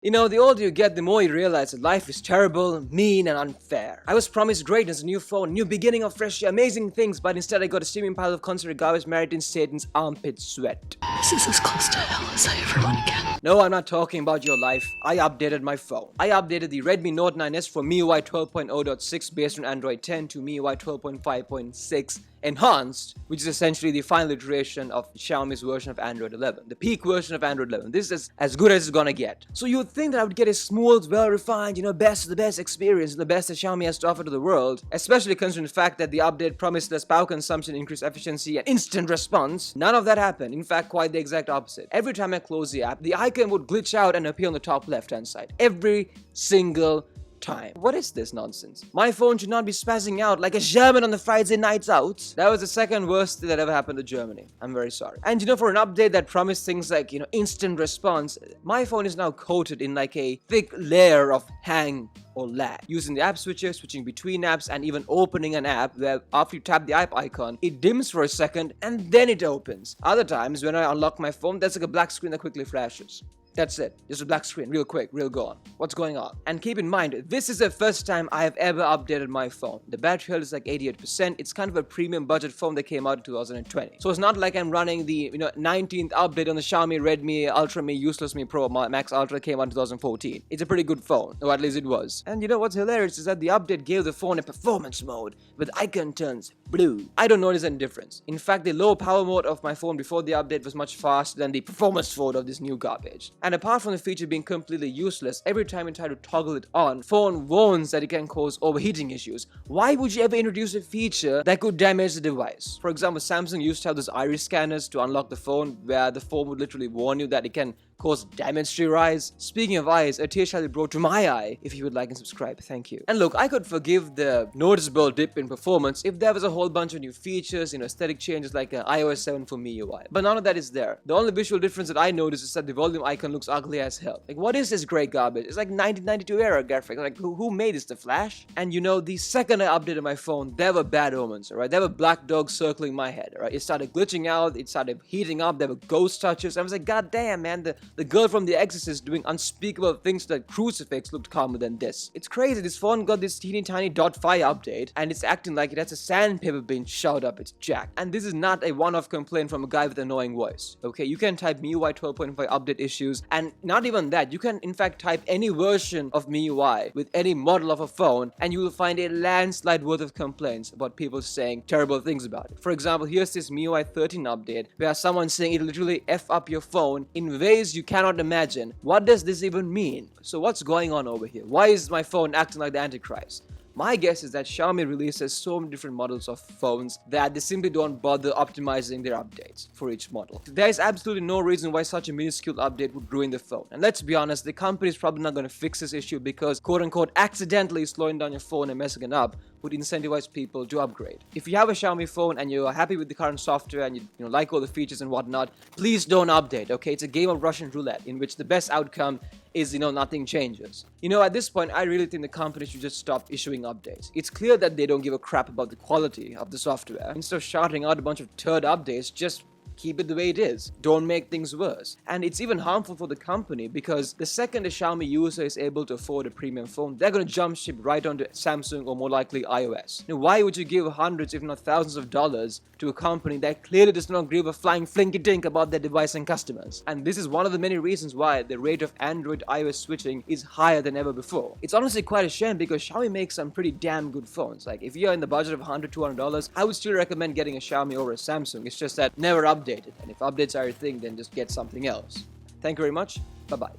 You know, the older you get, the more you realize that life is terrible, mean, and unfair. I was promised greatness, a new phone, new beginning of fresh year, amazing things, but instead I got a steaming pile of concentrated garbage married in Satan's armpit sweat. This is as close to hell as I ever want to get. No, I'm not talking about your life. I updated my phone. I updated the Redmi Note 9S from MIUI 12.0.6 based on Android 10 to MIUI 12.5.6 enhanced, which is essentially the final iteration of Xiaomi's version of Android 11, the peak version of Android 11. This is as good as it's gonna get. So you would think that I would get a smooth, well-refined, best of the best experience, the best that Xiaomi has to offer to the world, especially considering the fact that the update promised less power consumption, increased efficiency, and instant response. None of that happened. In fact, quite the exact opposite. Every time I close the app, the icon would glitch out and appear on the top left-hand side. Every single time. What is this nonsense? My phone should not be spazzing out like a German on the Friday nights out. That was the second worst thing that ever happened to Germany. I'm very sorry. And for an update that promised things like, instant response, my phone is now coated in like a thick layer of hang or lag. Using the app switcher, switching between apps, and even opening an app where after you tap the app icon, it dims for a second and then it opens. Other times when I unlock my phone, there's like a black screen that quickly flashes. That's it. Just a black screen, real quick, real gone. What's going on? And keep in mind, this is the first time I have ever updated my phone. The battery health is like 88%. It's kind of a premium budget phone that came out in 2020. So it's not like I'm running the 19th update on the Xiaomi Redmi Ultra Me Useless Me Pro Max Ultra came out in 2014. It's a pretty good phone, or at least it was. And what's hilarious is that the update gave the phone a performance mode with icon turns blue. I don't notice any difference. In fact, the low power mode of my phone before the update was much faster than the performance mode of this new garbage. And apart from the feature being completely useless, every time you try to toggle it on, phone warns that it can cause overheating issues. Why would you ever introduce a feature that could damage the device? For example, Samsung used to have those iris scanners to unlock the phone, where the phone would literally warn you that it can cause damage to your eyes. Speaking of eyes, a tear shall be brought to my eye. If you would like and subscribe, thank you. And look, I could forgive the noticeable dip in performance if there was a whole bunch of new features, aesthetic changes like iOS 7 for MIUI. But none of that is there. The only visual difference that I notice is that the volume icon looks ugly as hell. Like, what is this gray garbage? It's like 1992 era graphics. Like, who made this? The Flash? And the second I updated my phone, there were bad omens, alright? There were black dogs circling my head, alright? It started glitching out, it started heating up, there were ghost touches. I was like, god damn, man, the girl from The Exorcist doing unspeakable things to that crucifix looked calmer than this. It's crazy, this phone got this teeny tiny .5 update, and it's acting like it has a sandpaper bin shoved up its jack. And this is not a one-off complaint from a guy with an annoying voice, okay? You can type MIUI 12.5 update issues, and not even that, you can in fact type any version of MIUI with any model of a phone, and you will find a landslide worth of complaints about people saying terrible things about it. For example, here's this MIUI 13 update where someone's saying it literally F up your phone in ways you cannot imagine. What does this even mean? So what's going on over here? Why is my phone acting like the Antichrist? My guess is that Xiaomi releases so many different models of phones that they simply don't bother optimizing their updates for each model. There is absolutely no reason why such a minuscule update would ruin the phone. And let's be honest, the company is probably not going to fix this issue because quote-unquote accidentally slowing down your phone and messing it up would incentivize people to upgrade. If you have a Xiaomi phone and you're happy with the current software and you like all the features and whatnot, please don't update, okay? It's a game of Russian roulette in which the best outcome is, nothing changes. At this point, I really think the company should just stop issuing updates. It's clear that they don't give a crap about the quality of the software. Instead of shouting out a bunch of turd updates, just keep it the way it is. Don't make things worse. And it's even harmful for the company because the second a Xiaomi user is able to afford a premium phone, they're going to jump ship right onto Samsung or more likely iOS. Now, why would you give hundreds if not thousands of dollars to a company that clearly does not give a flying flinky-dink about their device and customers? And this is one of the many reasons why the rate of Android iOS switching is higher than ever before. It's honestly quite a shame because Xiaomi makes some pretty damn good phones. Like, if you're in the budget of $100, $200, I would still recommend getting a Xiaomi over a Samsung. It's just that never update it. And if updates are your thing, then just get something else. Thank you very much. Bye-bye.